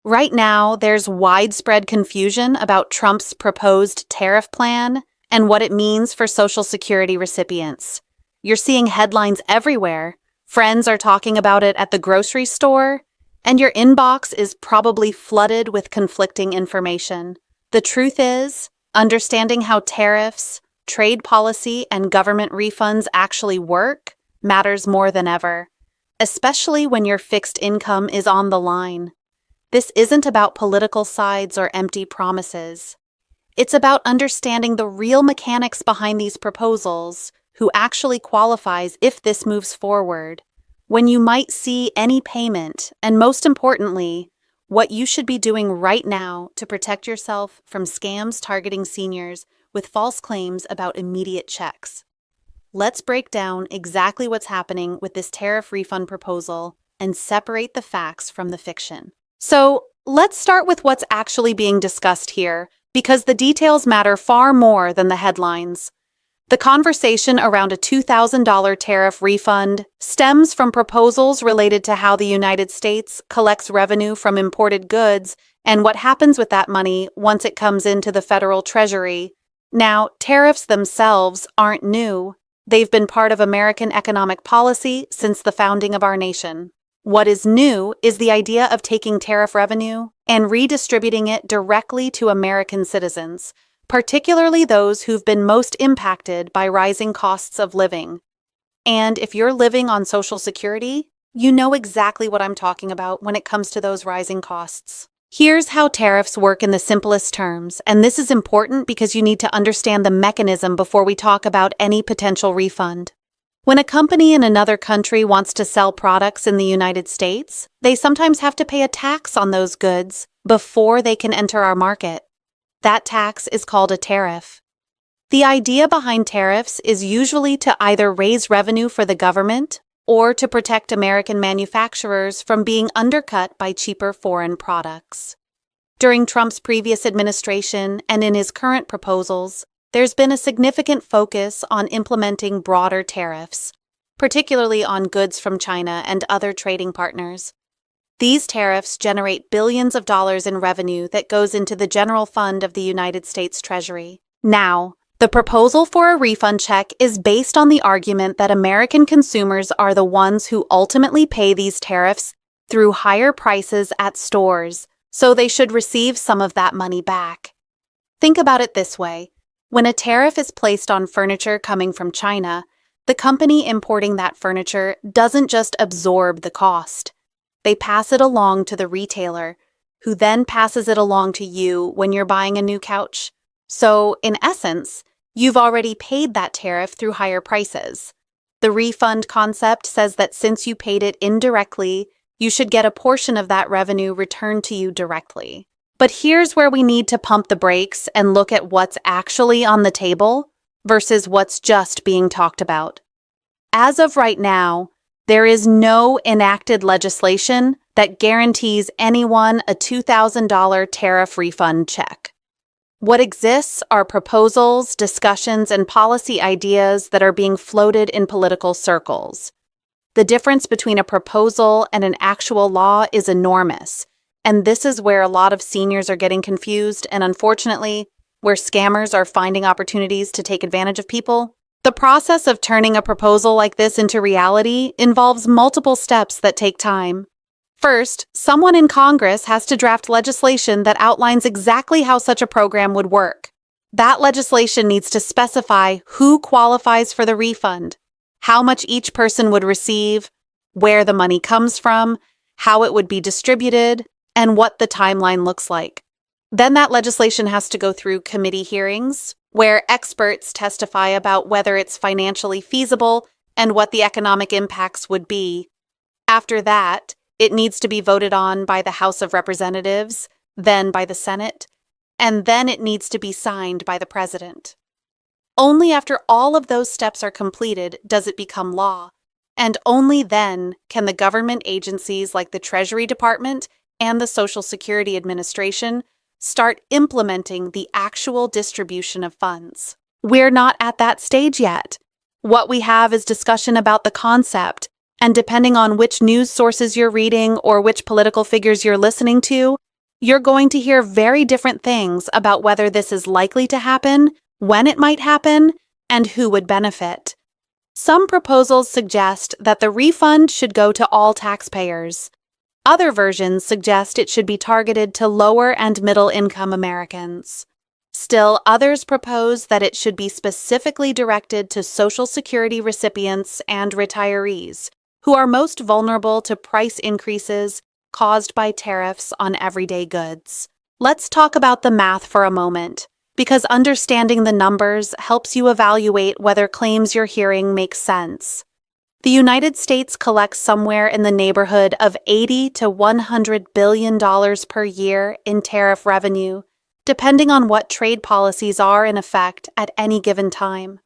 Right now, there's widespread confusion about Trump's proposed tariff plan and what it means for Social Security recipients. You're seeing headlines everywhere. Friends are talking about it at the grocery store, and your inbox is probably flooded with conflicting information. The truth is, understanding how tariffs, trade policy, and government refunds actually work matters more than ever, especially when your fixed income is on the line. This isn't about political sides or empty promises. It's about understanding the real mechanics behind these proposals, who actually qualifies if this moves forward, when you might see any payment, and most importantly, what you should be doing right now to protect yourself from scams targeting seniors with false claims about immediate checks. Let's break down exactly what's happening with this tariff refund proposal and separate the facts from the fiction. So, let's start with what's actually being discussed here, because the details matter far more than the headlines. The conversation around a $2,000 tariff refund stems from proposals related to how the United States collects revenue from imported goods and what happens with that money once it comes into the federal treasury. Now, tariffs themselves aren't new. They've been part of American economic policy since the founding of our nation. What is new is the idea of taking tariff revenue and redistributing it directly to American citizens, particularly those who've been most impacted by rising costs of living. And if you're living on Social Security, you know exactly what I'm talking about when it comes to those rising costs. Here's how tariffs work in the simplest terms, and this is important because you need to understand the mechanism before we talk about any potential refund. When a company in another country wants to sell products in the United States, they sometimes have to pay a tax on those goods before they can enter our market. That tax is called a tariff. The idea behind tariffs is usually to either raise revenue for the government or to protect American manufacturers from being undercut by cheaper foreign products. During Trump's previous administration and in his current proposals, there's been a significant focus on implementing broader tariffs, particularly on goods from China and other trading partners. These tariffs generate billions of dollars in revenue that goes into the general fund of the United States Treasury. Now, the proposal for a refund check is based on the argument that American consumers are the ones who ultimately pay these tariffs through higher prices at stores, so they should receive some of that money back. Think about it this way. When a tariff is placed on furniture coming from China, the company importing that furniture doesn't just absorb the cost. They pass it along to the retailer, who then passes it along to you when you're buying a new couch. So, in essence, you've already paid that tariff through higher prices. The refund concept says that since you paid it indirectly, you should get a portion of that revenue returned to you directly. But here's where we need to pump the brakes and look at what's actually on the table versus what's just being talked about. As of right now, there is no enacted legislation that guarantees anyone a $2,000 tariff refund check. What exists are proposals, discussions, and policy ideas that are being floated in political circles. The difference between a proposal and an actual law is enormous. And this is where a lot of seniors are getting confused and, unfortunately, where scammers are finding opportunities to take advantage of people. The process of turning a proposal like this into reality involves multiple steps that take time. First, someone in Congress has to draft legislation that outlines exactly how such a program would work. That legislation needs to specify who qualifies for the refund, how much each person would receive, where the money comes from, how it would be distributed, and what the timeline looks like. Then that legislation has to go through committee hearings, where experts testify about whether it's financially feasible and what the economic impacts would be. After that, it needs to be voted on by the House of Representatives, then by the Senate, and then it needs to be signed by the President. Only after all of those steps are completed does it become law, and only then can the government agencies like the Treasury Department and the Social Security Administration start implementing the actual distribution of funds. We're not at that stage yet. What we have is discussion about the concept, and depending on which news sources you're reading or which political figures you're listening to, You're going to hear very different things about whether this is likely to happen, when it might happen, and who would benefit. Some proposals suggest that the refund should go to all taxpayers. Other versions suggest it should be targeted to lower and middle-income Americans. Still, others propose that it should be specifically directed to Social Security recipients and retirees, who are most vulnerable to price increases caused by tariffs on everyday goods. Let's talk about the math for a moment, because understanding the numbers helps you evaluate whether claims you're hearing make sense. The United States collects somewhere in the neighborhood of $80 to $100 billion per year in tariff revenue, depending on what trade policies are in effect at any given time.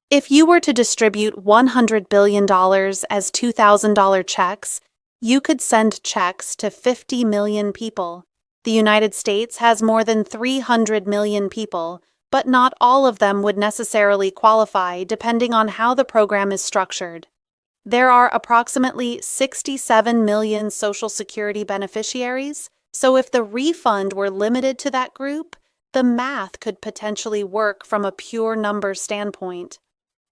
If you were to distribute $100 billion as $2,000 checks, you could send checks to 50 million people. The United States has more than 300 million people, but not all of them would necessarily qualify depending on how the program is structured. There are approximately 67 million Social Security beneficiaries, so if the refund were limited to that group, the math could potentially work from a pure number standpoint.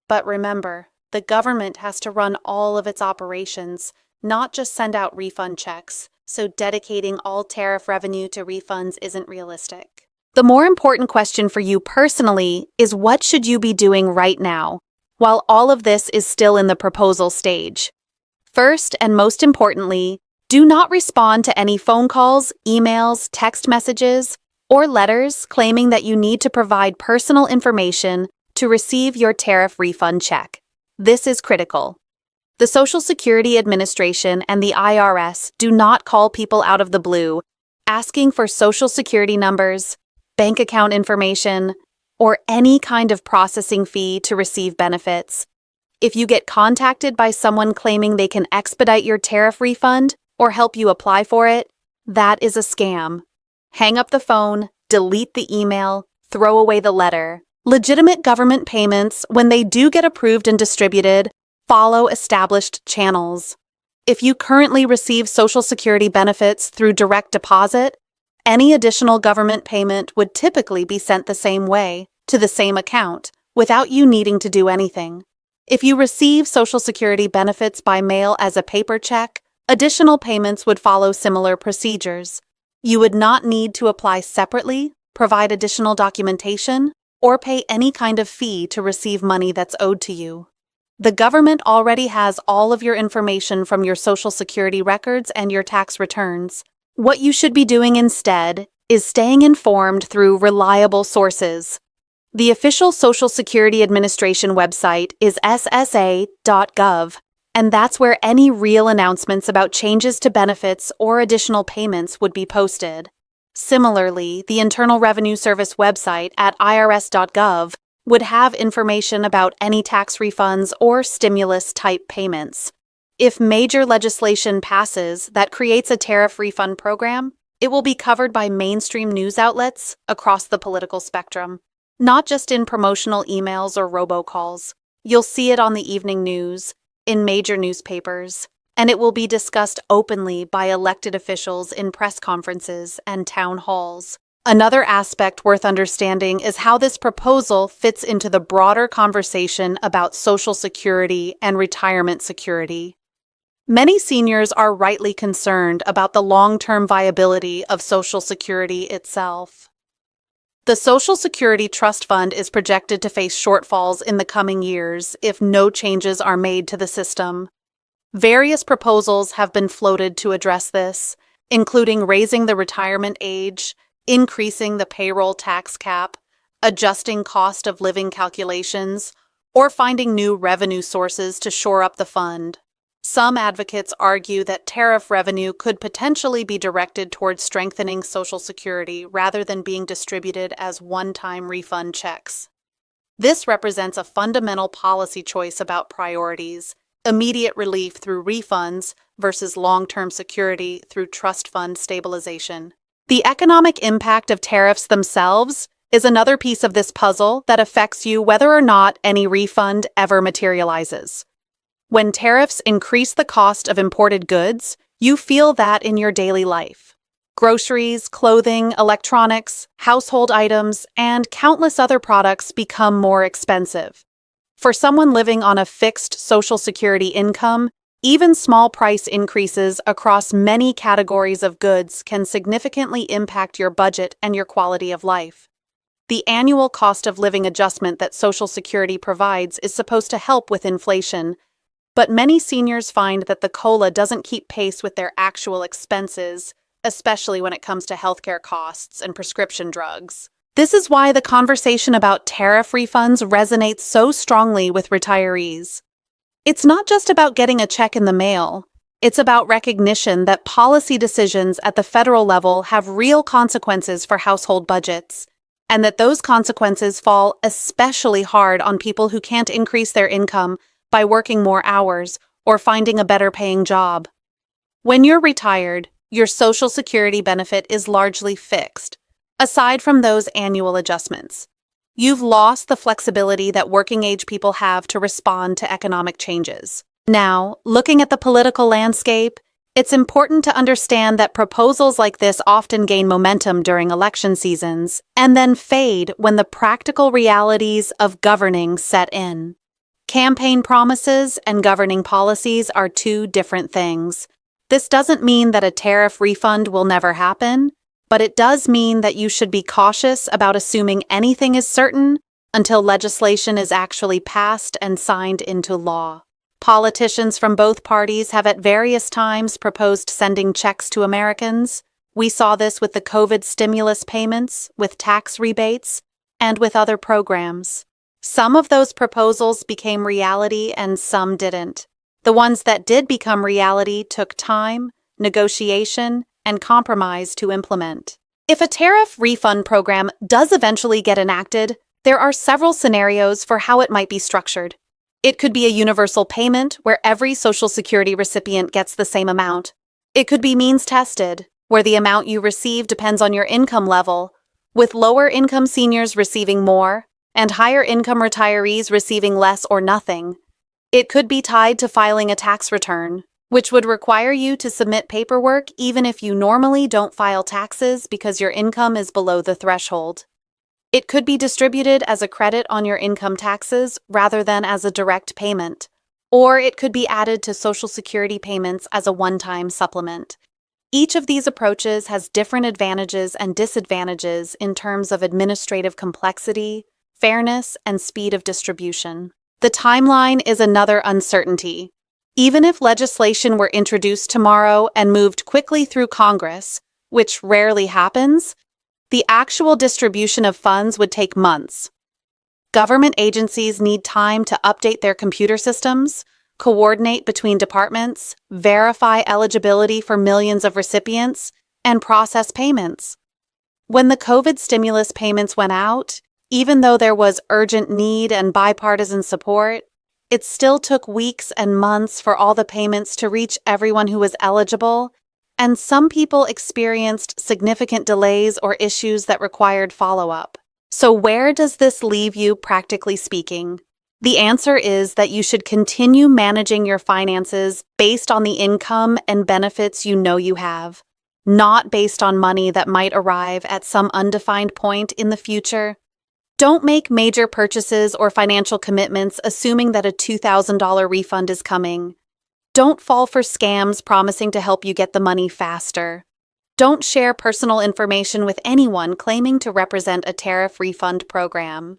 But remember, the government has to run all of its operations, not just send out refund checks, so dedicating all tariff revenue to refunds isn't realistic. The more important question for you personally is, what should you be doing right now, while all of this is still in the proposal stage? First, and most importantly, do not respond to any phone calls, emails, text messages, or letters claiming that you need to provide personal information to receive your tariff refund check. This is critical. The Social Security Administration and the IRS do not call people out of the blue asking for Social Security numbers, bank account information, or any kind of processing fee to receive benefits. If you get contacted by someone claiming they can expedite your tariff refund or help you apply for it, that is a scam. Hang up the phone, delete the email, throw away the letter. Legitimate government payments, when they do get approved and distributed, follow established channels. If you currently receive Social Security benefits through direct deposit, any additional government payment would typically be sent the same way, to the same account, without you needing to do anything. If you receive Social Security benefits by mail as a paper check, additional payments would follow similar procedures. You would not need to apply separately, provide additional documentation, or pay any kind of fee to receive money that's owed to you. The government already has all of your information from your Social Security records and your tax returns. What you should be doing instead is staying informed through reliable sources. The official Social Security Administration website is ssa.gov, and that's where any real announcements about changes to benefits or additional payments would be posted. Similarly, the Internal Revenue Service website at irs.gov would have information about any tax refunds or stimulus-type payments. If major legislation passes that creates a tariff refund program, it will be covered by mainstream news outlets across the political spectrum, not just in promotional emails or robocalls. You'll see it on the evening news, in major newspapers, and it will be discussed openly by elected officials in press conferences and town halls. Another aspect worth understanding is how this proposal fits into the broader conversation about Social Security and retirement security. Many seniors are rightly concerned about the long-term viability of Social Security itself. The Social Security Trust Fund is projected to face shortfalls in the coming years if no changes are made to the system. Various proposals have been floated to address this, including raising the retirement age, increasing the payroll tax cap, adjusting cost of living calculations, or finding new revenue sources to shore up the fund. Some advocates argue that tariff revenue could potentially be directed towards strengthening Social Security rather than being distributed as one-time refund checks. This represents a fundamental policy choice about priorities: immediate relief through refunds versus long-term security through trust fund stabilization. The economic impact of tariffs themselves is another piece of this puzzle that affects you whether or not any refund ever materializes. When tariffs increase the cost of imported goods, you feel that in your daily life. Groceries, clothing, electronics, household items, and countless other products become more expensive. For someone living on a fixed Social Security income, even small price increases across many categories of goods can significantly impact your budget and your quality of life. The annual cost of living adjustment that Social Security provides is supposed to help with inflation, but many seniors find that the COLA doesn't keep pace with their actual expenses, especially when it comes to healthcare costs and prescription drugs. This is why the conversation about tariff refunds resonates so strongly with retirees. It's not just about getting a check in the mail. It's about recognition that policy decisions at the federal level have real consequences for household budgets, and that those consequences fall especially hard on people who can't increase their income by working more hours or finding a better paying job. When you're retired, your Social Security benefit is largely fixed, aside from those annual adjustments. You've lost the flexibility that working-age people have to respond to economic changes. Now, looking at the political landscape, it's important to understand that proposals like this often gain momentum during election seasons and then fade when the practical realities of governing set in. Campaign promises and governing policies are two different things. This doesn't mean that a tariff refund will never happen, but it does mean that you should be cautious about assuming anything is certain until legislation is actually passed and signed into law. Politicians from both parties have at various times proposed sending checks to Americans. We saw this with the COVID stimulus payments, with tax rebates, and with other programs. Some of those proposals became reality and some didn't. The ones that did become reality took time, negotiation, and compromise to implement. If a tariff refund program does eventually get enacted, there are several scenarios for how it might be structured. It could be a universal payment where every Social Security recipient gets the same amount. It could be means-tested, where the amount you receive depends on your income level, with lower-income seniors receiving more and higher-income retirees receiving less or nothing. It could be tied to filing a tax return, which would require you to submit paperwork even if you normally don't file taxes because your income is below the threshold. It could be distributed as a credit on your income taxes rather than as a direct payment, or it could be added to Social Security payments as a one-time supplement. Each of these approaches has different advantages and disadvantages in terms of administrative complexity, fairness, and speed of distribution. The timeline is another uncertainty. Even if legislation were introduced tomorrow and moved quickly through Congress, which rarely happens, the actual distribution of funds would take months. Government agencies need time to update their computer systems, coordinate between departments, verify eligibility for millions of recipients, and process payments. When the COVID stimulus payments went out, even though there was urgent need and bipartisan support, it still took weeks and months for all the payments to reach everyone who was eligible, and some people experienced significant delays or issues that required follow-up. So where does this leave you, practically speaking? The answer is that you should continue managing your finances based on the income and benefits you know you have, not based on money that might arrive at some undefined point in the future. Don't make major purchases or financial commitments assuming that a $2,000 refund is coming. Don't fall for scams promising to help you get the money faster. Don't share personal information with anyone claiming to represent a tariff refund program.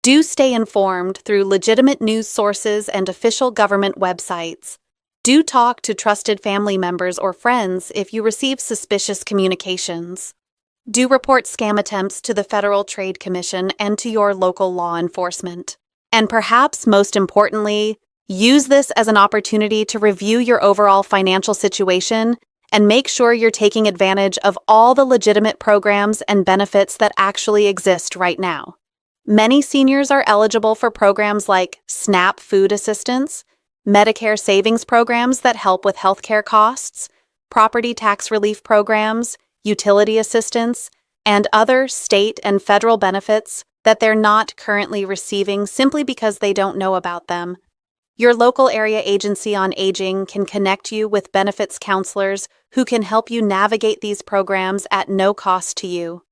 Do stay informed through legitimate news sources and official government websites. Do talk to trusted family members or friends if you receive suspicious communications. Do report scam attempts to the Federal Trade Commission and to your local law enforcement. And perhaps most importantly, use this as an opportunity to review your overall financial situation and make sure you're taking advantage of all the legitimate programs and benefits that actually exist right now. Many seniors are eligible for programs like SNAP food assistance, Medicare savings programs that help with healthcare costs, property tax relief programs, utility assistance, and other state and federal benefits that they're not currently receiving simply because they don't know about them. Your local area agency on aging can connect you with benefits counselors who can help you navigate these programs at no cost to you.